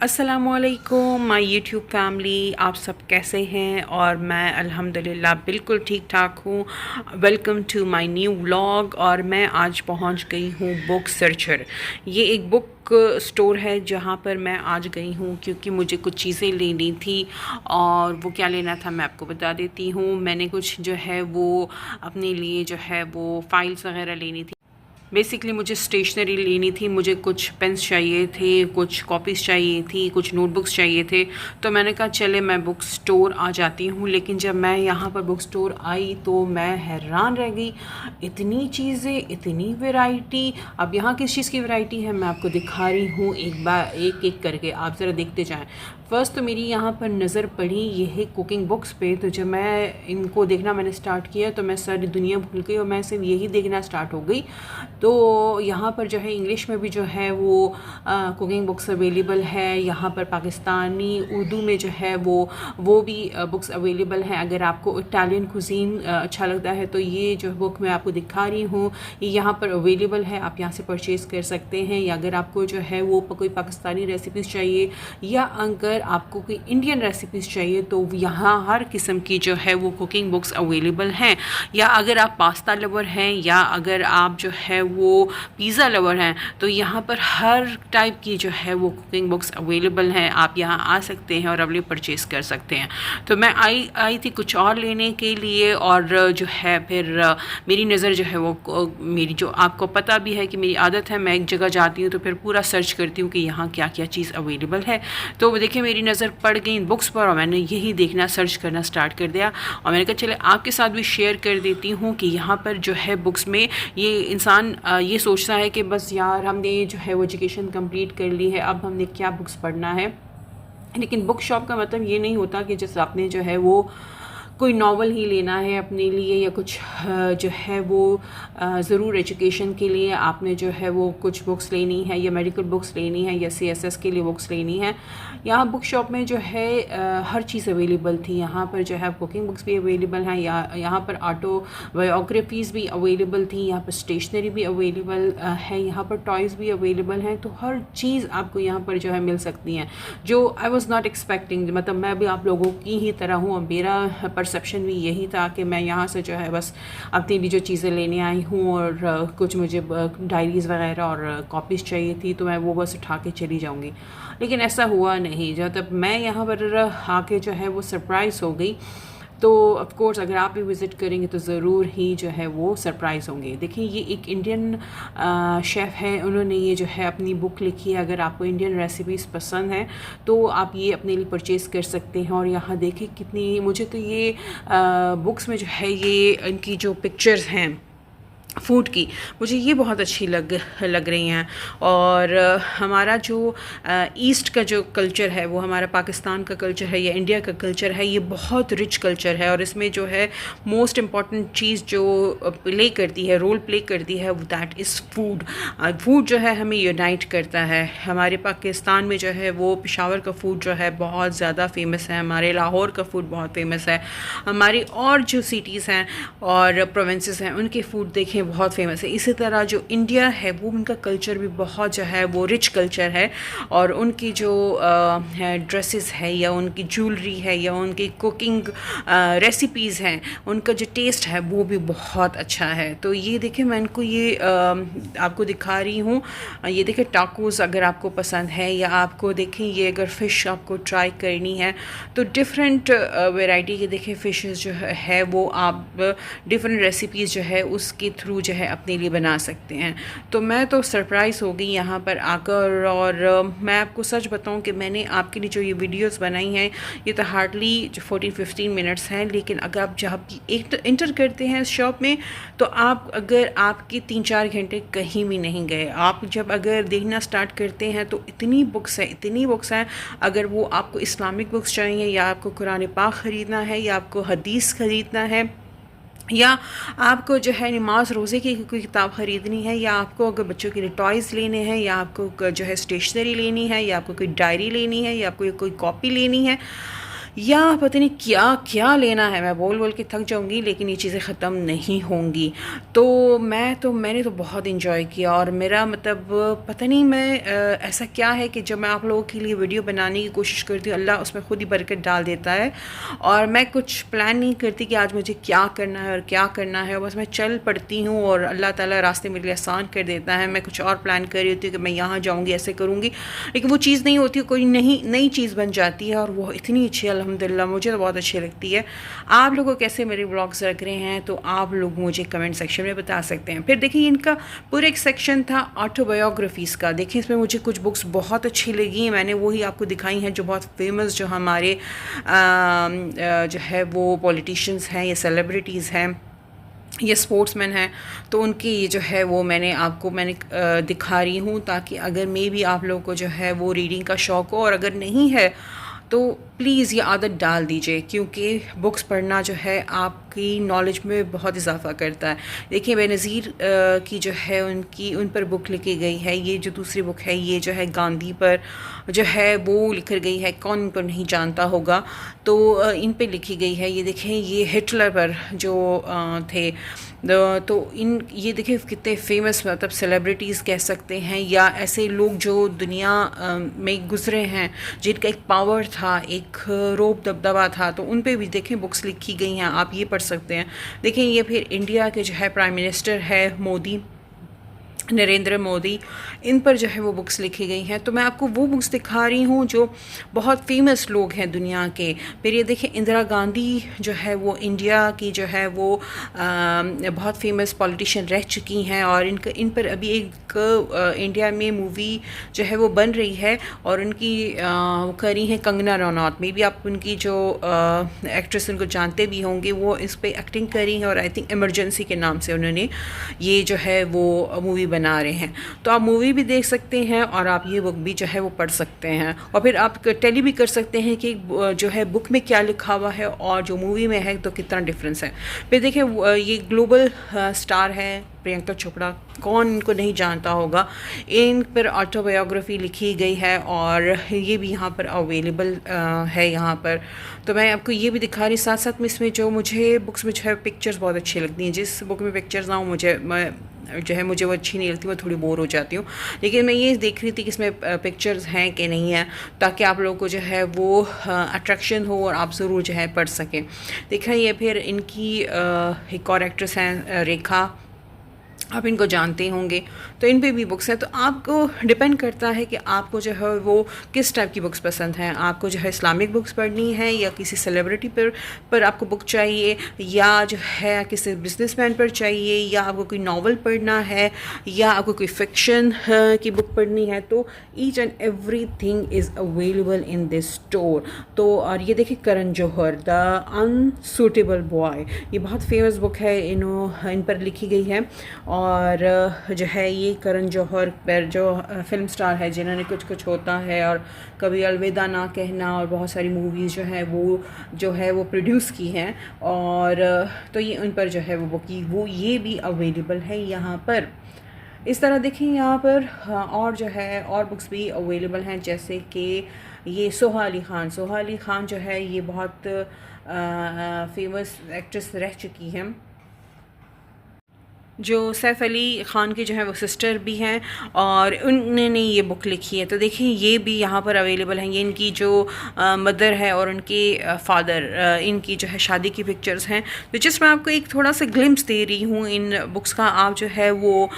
अस्सलामुअलैकुम my YouTube family, आप सब कैसे हैं? और मैं अल्हम्दुलिल्लाह बिल्कुल ठीक ठाक हूँ। Welcome to my new vlog. और मैं आज पहुँच गई हूँ बुक सर्चर। ये एक बुक स्टोर है जहाँ पर मैं आज गई हूँ क्योंकि मुझे कुछ चीज़ें लेनी थी। और वो क्या लेना था मैं आपको बता देती हूँ। मैंने कुछ जो है वो अपने लिए जो है वो फ़ाइल्स वगैरह लेनी थी। बेसिकली मुझे स्टेशनरी लेनी थी, मुझे कुछ पेन्स चाहिए थे, कुछ कॉपीज़ चाहिए थी, कुछ नोटबुक्स चाहिए थे। तो मैंने कहा चले मैं बुक स्टोर आ जाती हूँ। लेकिन जब मैं यहाँ पर बुक स्टोर आई तो मैं हैरान रह गई। इतनी चीज़ें, इतनी वैरायटी। अब यहाँ किस चीज़ की वैरायटी है मैं आपको दिखा रही हूँ, एक बार एक एक करके आप ज़रा देखते जाएँ। फ़र्स्ट तो मेरी यहाँ पर नज़र पड़ी ये है कुकिंग बुक्स पे। तो जब मैं इनको देखना मैंने स्टार्ट किया तो मैं सारी दुनिया भूल गई और मैं सिर्फ यही देखना स्टार्ट हो गई। तो यहाँ पर जो है इंग्लिश में भी जो है वो कुकिंग बुक्स अवेलेबल है। यहाँ पर पाकिस्तानी उर्दू में जो है वो भी बुक्स अवेलेबल हैं। अगर आपको इटालियन कुजीन अच्छा लगता है तो ये जो बुक मैं आपको दिखा रही हूँ ये यहाँ पर अवेलेबल है, आप यहाँ से परचेज़ कर सकते हैं। या अगर आपको जो है वो कोई पाकिस्तानी रेसिपीज़ चाहिए या अगर आपको कोई इंडियन रेसिपीज़ चाहिए तो यहाँ हर किस्म की जो है वो कुकिंग बुक्स अवेलेबल हैं। या अगर आप पास्ता लवर हैं या अगर आप जो है वो पिज़्ज़ा लवर हैं तो यहाँ पर हर टाइप की जो है वो कुकिंग बुक्स अवेलेबल हैं। आप यहाँ आ सकते हैं और अवेलेबल परचेज़ कर सकते हैं। तो मैं आई थी कुछ और लेने के लिए और जो है फिर मेरी नज़र जो है वो मेरी जो आपको पता भी है कि मेरी आदत है, मैं एक जगह जाती हूँ तो फिर पूरा सर्च करती हूँ कि यहाँ क्या क्या चीज़ अवेलेबल है। तो देखिए मेरी नज़र पड़ गई इन बुक्स पर और मैंने यही देखना सर्च करना स्टार्ट कर दिया। और मैंने कहा चले आपके साथ भी शेयर कर देती हूँ कि यहाँ पर जो है बुक्स में ये इंसान ये सोचता है कि बस यार हमने जो है वो एजुकेशन कंप्लीट कर ली है, अब हमने क्या बुक्स पढ़ना है। लेकिन बुक शॉप का मतलब ये नहीं होता कि जैसे आपने जो है वो कोई नावल ही लेना है अपने लिए या कुछ जो है वो ज़रूर एजुकेशन के लिए आपने जो है वो कुछ बुक्स लेनी है या मेडिकल बुक्स लेनी है या सीएसएस के लिए बुक्स लेनी है। यहाँ बुक शॉप में जो है हर चीज़ अवेलेबल थी। यहाँ पर जो है कुकिंग बुक्स भी अवेलेबल हैं, या यहाँ पर ऑटो बायोग्राफीज़ भी अवेलेबल थी, यहाँ पर स्टेशनरी भी अवेलेबल है, यहाँ पर टॉयज़ भी अवेलेबल हैं। तो हर चीज़ आपको यहाँ पर जो है मिल सकती हैं जो आई वॉज़ नॉट एक्सपेक्टिंग। मतलब मैं भी आप लोगों की ही तरह हूँ और मेरा परसेप्शन भी यही था कि मैं यहाँ से जो है बस अपनी भी जो चीज़ें लेने आई हूँ और कुछ मुझे डायरीज़ वगैरह और कॉपीज़ चाहिए थी तो मैं वो बस उठा के चली जाऊँगी। लेकिन ऐसा हुआ नहीं। जब तक मैं यहाँ पर आके जो है वो सरप्राइज़ हो गई। तो ऑफ़ कोर्स अगर आप भी विज़िट करेंगे तो ज़रूर ही जो है वो सरप्राइज़ होंगे। देखिए ये एक इंडियन शेफ़ है, उन्होंने ये जो है अपनी बुक लिखी है। अगर आपको इंडियन रेसिपीज़ पसंद हैं तो आप ये अपने लिए परचेज़ कर सकते हैं। और यहाँ देखिए कितनी, मुझे तो ये बुक्स में जो है ये इनकी जो पिक्चर्स हैं फूड की मुझे ये बहुत अच्छी लग रही हैं। और हमारा जो ईस्ट का जो कल्चर है वो हमारा पाकिस्तान का कल्चर है या इंडिया का कल्चर है, ये बहुत रिच कल्चर है। और इसमें जो है मोस्ट इम्पॉर्टेंट चीज़ जो प्ले करती है, रोल प्ले करती है, दैट इज़ फूड। फूड जो है हमें यूनाइट करता है। हमारे पाकिस्तान में जो है वो पेशावर का फूड जो है बहुत ज़्यादा फेमस है, हमारे लाहौर का फूड बहुत फेमस है, हमारी और जो सिटीज़ हैं और प्रोविंसेस हैं उनके फूड देखें बहुत फेमस है। इसी तरह जो इंडिया है वो उनका कल्चर भी बहुत जो है वो रिच कल्चर है। और उनकी जो ड्रेसेस है या उनकी ज्वेलरी है या उनकी कुकिंग रेसिपीज़ हैं, उनका जो टेस्ट है वो भी बहुत अच्छा है। तो ये देखिए मैं इनको ये आपको दिखा रही हूँ। ये देखिए टाकोस अगर आपको पसंद है या आपको देखें ये अगर फ़िश आपको ट्राई करनी है तो डिफरेंट वैरायटी के देखिए फ़िशेस जो है वो आप डिफरेंट रेसिपीज़ जो है उसके थ्रू जो है अपने लिए बना सकते हैं। तो मैं तो सरप्राइज़ हो गई यहाँ पर आकर। और मैं आपको सच बताऊँ कि मैंने आपके लिए जो ये वीडियोस बनाई हैं ये तो हार्डली 14-15 मिनट्स हैं। लेकिन अगर आप जब एक तो इंटर करते हैं इस शॉप में तो आप अगर आपके 3-4 घंटे कहीं भी नहीं गए। आप जब अगर देखना स्टार्ट करते हैं तो इतनी बुक्स हैं, इतनी बुक्स हैं। अगर वो आपको इस्लामिक बुक्स चाहिए या आपको कुरान पाक ख़रीदना है या आपको हदीस ख़रीदना है या आपको जो है नमाज रोज़े की कोई किताब ख़रीदनी है या आपको अगर बच्चों के लिए टॉयज़ लेने हैं या आपको जो है स्टेशनरी लेनी है या आपको कोई डायरी लेनी है या आपको कोई कॉपी लेनी है या पता नहीं क्या क्या लेना है। मैं बोल बोल के थक जाऊंगी लेकिन ये चीज़ें ख़त्म नहीं होंगी। मैंने तो बहुत इंजॉय किया, और मेरा मतलब पता नहीं मैं ऐसा क्या है कि जब मैं आप लोगों के लिए वीडियो बनाने की कोशिश करती हूँ, अल्लाह उसमें ख़ुद ही बरकत डाल देता है। और मैं कुछ प्लान नहीं करती कि आज मुझे क्या करना है और क्या करना है, बस मैं चल पड़ती हूँ और अल्लाह ताला रास्ते मेरे लिए आसान कर देता है। मैं कुछ और प्लान कर रही होती हूँ कि मैं यहाँ जाऊँगी, ऐसे करूँगी, लेकिन वो चीज़ नहीं होती, कोई नई चीज़ बन जाती है, और वो इतनी अच्छी अल्हम्दुलिल्लाह मुझे तो बहुत अच्छी लगती है। आप लोगों को कैसे मेरे व्लॉग्स लग रहे हैं तो आप लोग मुझे कमेंट सेक्शन में बता सकते हैं। फिर देखिए इनका पूरा एक सेक्शन था ऑटोबायोग्राफीज़ का। देखिए इसमें मुझे कुछ बुक्स बहुत अच्छी लगी, मैंने वही आपको दिखाई हैं जो बहुत फेमस, जो हमारे जो है वो पॉलिटिशियंस हैं या सेलिब्रिटीज़ हैं, ये स्पोर्ट्समैन हैं, तो उनकी ये जो है वो मैंने दिखा रही हूँ, ताकि अगर मे भी आप लोगों को जो है वो रीडिंग का शौक़ हो, और अगर नहीं है तो प्लीज़ ये आदत डाल दीजिए, क्योंकि बुक्स पढ़ना जो है आपकी नॉलेज में बहुत इजाफ़ा करता है। देखिए बेनज़ीर की जो है उन पर बुक लिखी गई है। ये जो दूसरी बुक है ये जो है गांधी पर जो है वो लिख गई है, कौन इनको नहीं जानता होगा, तो इन पे लिखी गई है। ये देखें ये हिटलर पर जो थे, तो ये देखिए कितने फेमस मतलब सेलिब्रिटीज़ कह सकते हैं, या ऐसे लोग जो दुनिया में गुजरे हैं, जिनका एक पावर था, एक रोब दबदबा था, तो उन पे भी देखें बुक्स लिखी गई हैं, आप ये पढ़ सकते हैं। देखें ये फिर इंडिया के जो है प्राइम मिनिस्टर है नरेंद्र मोदी, इन पर जो है वो बुक्स लिखी गई हैं। तो मैं आपको वो बुक्स दिखा रही हूँ जो बहुत फेमस लोग हैं दुनिया के। फिर ये देखें इंदिरा गांधी जो है वो इंडिया की जो है वो बहुत फेमस पॉलिटिशियन रह चुकी हैं, और इन पर अभी एक इंडिया में मूवी जो है वो बन रही है, और उनकी करी हैं कंगना रनौत। में भी आप उनकी जो एक्ट्रेस उनको जानते भी होंगे, वो इस पर एक्टिंग करी है, और आई थिंक इमरजेंसी के नाम से उन्होंने ये जो है वो मूवी बना रहे हैं। तो आप मूवी भी देख सकते हैं और आप ये बुक भी जो है वो पढ़ सकते हैं, और फिर आप टेली भी कर सकते हैं कि जो है बुक में क्या लिखा हुआ है और जो मूवी में है तो कितना डिफरेंस है। फिर देखिए ये ग्लोबल स्टार है प्रियंका चोपड़ा, कौन इनको नहीं जानता होगा। इन पर ऑटोबायोग्राफी लिखी गई है, और ये भी यहाँ पर अवेलेबल है यहाँ पर। तो मैं आपको ये भी दिखा रही, साथ साथ में इसमें जो मुझे बुक्स में जो है पिक्चर्स बहुत अच्छी लगती हैं। जिस बुक में पिक्चर्स ना हो मुझे वो अच्छी नहीं लगती, मैं थोड़ी बोर हो जाती हूँ। लेकिन मैं ये देख रही थी कि इसमें पिक्चर्स हैं कि नहीं है, ताकि आप लोगों को जो है वो अट्रैक्शन हो और आप ज़रूर जो है पढ़ सकें। देखा ये फिर इनकी एक और एक्ट्रेस हैं रेखा, आप इनको जानते होंगे, तो इन पे भी बुक्स हैं। तो आपको डिपेंड करता है कि आपको जो है वो किस टाइप की बुक्स पसंद हैं। आपको जो है इस्लामिक बुक्स पढ़नी है, या किसी सेलिब्रिटी पर आपको बुक चाहिए, या जो है किसी बिजनेसमैन पर चाहिए, या आपको कोई नावल पढ़ना है, या आपको कोई फिक्शन की बुक पढ़नी है, तो each and every thing is available in this store. तो और ये देखिए Karan Johar the unsuitable boy, ये बहुत फेमस बुक है, इन पर लिखी गई है। और जो है ये करण जौहर पर जो फिल्म स्टार है, जिन्होंने कुछ कुछ होता है और कभी अलविदा ना कहना और बहुत सारी मूवीज़ जो है वो प्रोड्यूस की हैं, और तो ये उन पर जो है वो बुक वो ये भी अवेलेबल है यहाँ पर। इस तरह देखें यहाँ पर और जो है और बुक्स भी अवेलेबल हैं, जैसे कि ये सोहा अली ख़ान जो है ये बहुत फेमस एक्ट्रेस रह चुकी हैं, जो सैफ़ अली ख़ान की जो है वो सिस्टर भी हैं, और उन्होंने ये बुक लिखी है। तो देखिए ये भी यहाँ पर अवेलेबल हैं। ये इनकी जो मदर है और उनके फादर, इनकी जो है शादी की पिक्चर्स हैं। तो जिस मैं आपको एक थोड़ा सा ग्लिम्स दे रही हूँ इन बुक्स का, आप जो है वो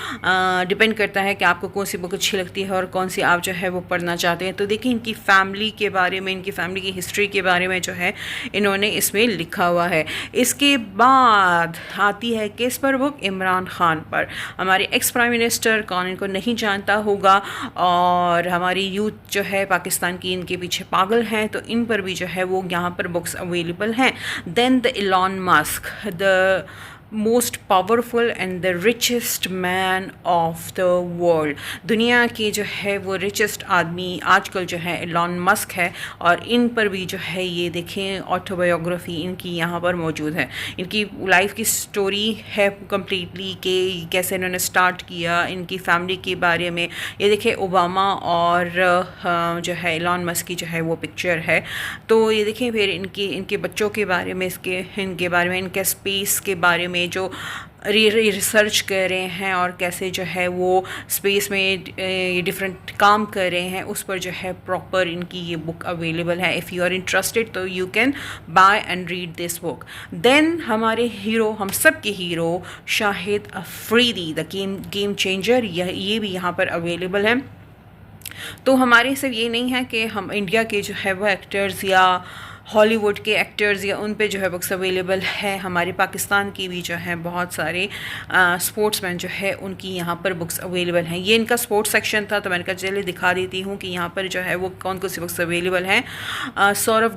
डिपेंड करता है कि आपको कौन सी बुक अच्छी लगती है और कौन सी आप जो है वो पढ़ना चाहते हैं। तो देखिए इनकी फैमिली के बारे में, इनकी फैमिली की हिस्ट्री के बारे में जो है इन्होंने इसमें लिखा हुआ है। इसके बाद आती है किस पर बुक, इमरान खान पर। हमारे एक्स प्राइम मिनिस्टर, कौन इनको नहीं जानता होगा, और हमारी यूथ जो है पाकिस्तान की इनके पीछे पागल हैं, तो इन पर भी जो है वो यहाँ पर बुक्स अवेलेबल हैं। Then the Elon Musk, the most powerful and the richest man of the world. दुनिया के जो है वो रिचेस्ट आदमी आजकल जो है एलॉन मस्क है, और इन पर भी जो है ये देखें ऑटोबायोग्राफी इनकी यहाँ पर मौजूद है। इनकी लाइफ की स्टोरी है कम्प्लीटली कि कैसे इन्होंने स्टार्ट किया, इनकी फैमिली के बारे में। ये देखें ओबामा और जो है एलॉन मस्क की जो है वो पिक्चर है। तो ये देखें फिर इनके बच्चों के बारे में, इनके बारे में, इनके स्पेस के बारे में जो रिसर्च कर रहे हैं और कैसे जो है वो स्पेस में ये डिफरेंट काम कर रहे हैं, उस पर जो है प्रॉपर इनकी ये बुक अवेलेबल है। इफ़ यू आर इंटरेस्टेड तो you can buy and read this book. Then हमारे हीरो, हम सब के hero Shahid Afridi, the game changer, ये भी यहाँ पर अवेलेबल है। तो हमारे सिर्फ ये नहीं है कि हम इंडिया के जो है वो एक्टर्स या हॉलीवुड के एक्टर्स या उन पे जो है बुक्स अवेलेबल है, हमारे पाकिस्तान की भी जो है बहुत सारे स्पोर्ट्समैन जो है उनकी यहाँ पर बुक्स अवेलेबल हैं। ये इनका स्पोर्ट्स सेक्शन था, तो मैंने कहा चलिए दिखा देती हूँ कि यहाँ पर जो है वो कौन कौन सी बुक्स अवेलेबल हैं। सौरव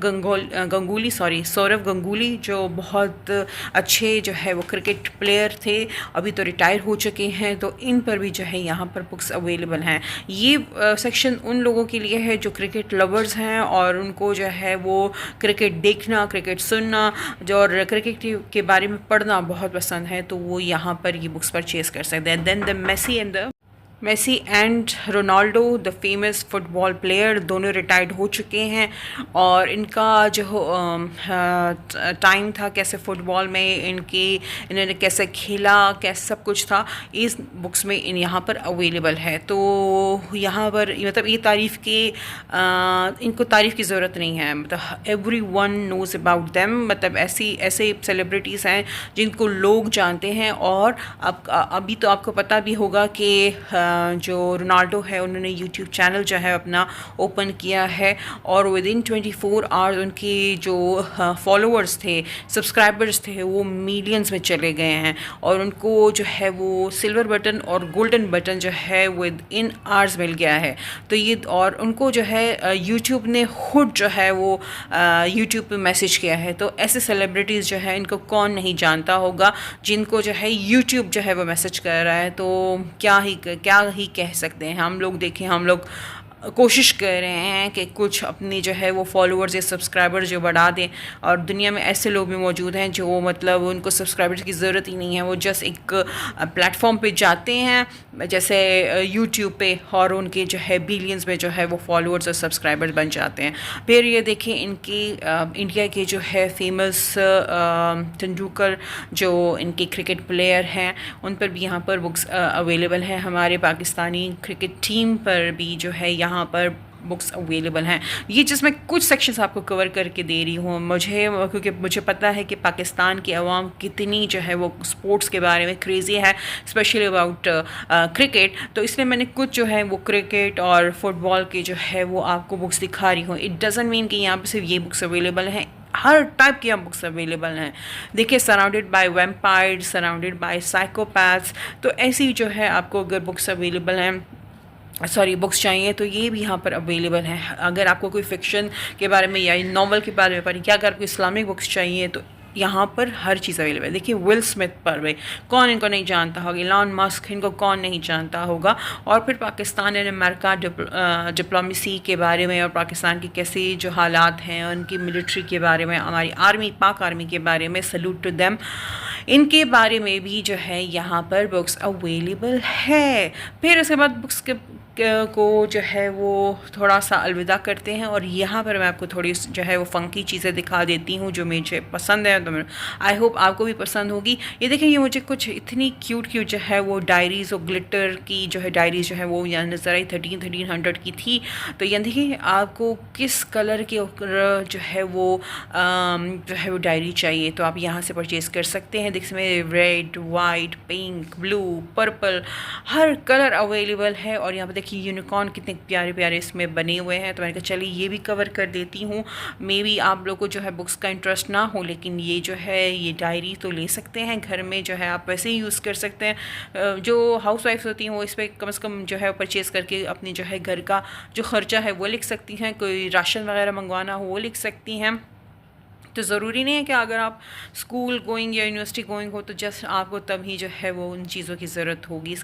गंगुली जो बहुत अच्छे जो है वो क्रिकेट प्लेयर थे, अभी तो रिटायर हो चुके हैं, तो इन पर भी जो है यहाँ पर बुक्स अवेलेबल हैं। ये सेक्शन उन लोगों के लिए है जो क्रिकेट लवर्स हैं और उनको जो है वो क्रिकेट देखना, क्रिकेट सुनना जो और क्रिकेट के बारे में पढ़ना बहुत पसंद है, तो वो यहाँ पर ये बुक्स परचेज़ कर सकते हैं। Then the Messi and Ronaldo, the famous football player, दोनों रिटायर्ड हो चुके हैं, और इनका जो टाइम था कैसे फ़ुटबॉल में इन्होंने कैसे खेला, कैसे सब कुछ था, इस बुक्स में यहाँ पर अवेलेबल है। तो यहाँ पर मतलब ये तारीफ़ के इनको तारीफ़ की ज़रूरत नहीं है, मतलब every one knows about them, मतलब ऐसे सेलिब्रिटीज़ हैं जिनको लोग जानते हैं। और अभी तो आपको पता भी होगा कि जो रोनाल्डो है उन्होंने यूट्यूब चैनल जो है अपना ओपन किया है, और विद इन 24 आवर्स उनके जो फॉलोअर्स थे, सब्सक्राइबर्स थे, वो मिलियंस में चले गए हैं, और उनको जो है वो सिल्वर बटन और गोल्डन बटन जो है विद इन आवर्स मिल गया है। तो ये, और उनको जो है यूट्यूब ने खुद जो है वो यूट्यूब पे मैसेज किया है। तो ऐसे सेलिब्रिटीज़ जो है इनको कौन नहीं जानता होगा, जिनको जो है यूट्यूब जो है वो मैसेज कर रहा है। तो क्या ही कह सकते हैं। हम लोग देखें, हम लोग कोशिश कर रहे हैं कि कुछ अपनी जो है वो फॉलोअर्स या सब्सक्राइबर्स जो बढ़ा दें, और दुनिया में ऐसे लोग भी मौजूद हैं जो मतलब उनको सब्सक्राइबर्स की ज़रूरत ही नहीं है, वो जस्ट एक प्लेटफॉर्म पे जाते हैं जैसे यूट्यूब पे, और उनके जो है बिलियंस में जो है वो फॉलोअर्स और सब्सक्राइबर्स बन जाते हैं। फिर ये देखें इनकी इंडिया के जो है फेमस तेंदुलकर जो इनके क्रिकेट प्लेयर हैं, उन पर भी यहाँ पर बुक्स अवेलेबल हैं। हमारे पाकिस्तानी क्रिकेट टीम पर भी जो है यहाँ पर बुक्स अवेलेबल हैं। ये जिसमें कुछ सेक्शंस आपको कवर करके दे रही हूँ क्योंकि मुझे पता है कि पाकिस्तान की आवाम कितनी जो है वो स्पोर्ट्स के बारे में क्रेज़ी है, स्पेशली अबाउट क्रिकेट। तो इसलिए मैंने कुछ जो है वो क्रिकेट और फुटबॉल के जो है वो आपको बुक्स दिखा रही हूँ। इट डज़ंट मीन कि यहाँ पर सिर्फ ये बुक्स अवेलेबल हैं, हर टाइप की हम बुक्स अवेलेबल हैं। देखिए, surrounded by vampires, surrounded by psychopaths, तो ऐसी जो है आपको अगर बुक्स अवेलेबल हैं, बुक्स चाहिए तो ये भी यहाँ पर अवेलेबल है। अगर आपको कोई फिक्शन के बारे में या नॉवल के बारे में पढ़ी, या अगर आपको इस्लामिक बुक्स चाहिए तो यहाँ पर हर चीज़ अवेलेबल है। देखिए, विल स्मिथ पर भाई कौन इनको नहीं जानता होगा, एलॉन मस्क इनको कौन नहीं जानता होगा। और फिर पाकिस्तान एंड अमेरिका डिप्लोमेसी के बारे में, और पाकिस्तान की कैसी जो हालात हैं, उनकी मिलिट्री के बारे में, हमारी आर्मी, पाक आर्मी के बारे में, सल्यूट टू देम, इनके बारे में भी जो है यहाँ पर बुक्स अवेलेबल है। फिर उसके बाद बुक्स को जो है वो थोड़ा सा अलविदा करते हैं, और यहाँ पर मैं आपको थोड़ी जो है वो फ़ंकी चीज़ें दिखा देती हूँ जो मुझे पसंद है। तो आई होप आपको भी पसंद होगी। ये देखें, ये मुझे कुछ इतनी क्यूट जो है वो डायरीज़ और ग्लिटर की जो है डायरीज़ जो है वो यहाँ नज़र आई, 1300 की थी। तो ये देखिए आपको किस कलर के जो है वो डायरी चाहिए तो आप यहाँ से परचेज़ कर सकते हैं। इसमें red, white, pink, blue, purple, हर कलर अवेलेबल है। और यहाँ पर देखिए यूनिकॉर्न कितने प्यारे प्यारे इसमें बने हुए हैं। तो मैंने कहा चलिए ये भी कवर कर देती हूँ। मे बी आप लोगों को जो है बुक्स का इंटरेस्ट ना हो, लेकिन ये जो है ये डायरी तो ले सकते हैं, घर में जो है आप वैसे ही यूज़ कर सकते हैं। जो हाउस वाइफ्स होती हैं वो इस पर कम से कम जो है परचेज़ करके अपनी जो है घर का जो ख़र्चा है वो लिख सकती हैं, कोई राशन वगैरह मंगवाना हो वो लिख सकती हैं। तो ज़रूरी नहीं है कि अगर आप स्कूल गोइंग या यूनिवर्सिटी गोइंग हो तो जस्ट आपको तभी जो है वो उन चीज़ों की ज़रूरत होगी।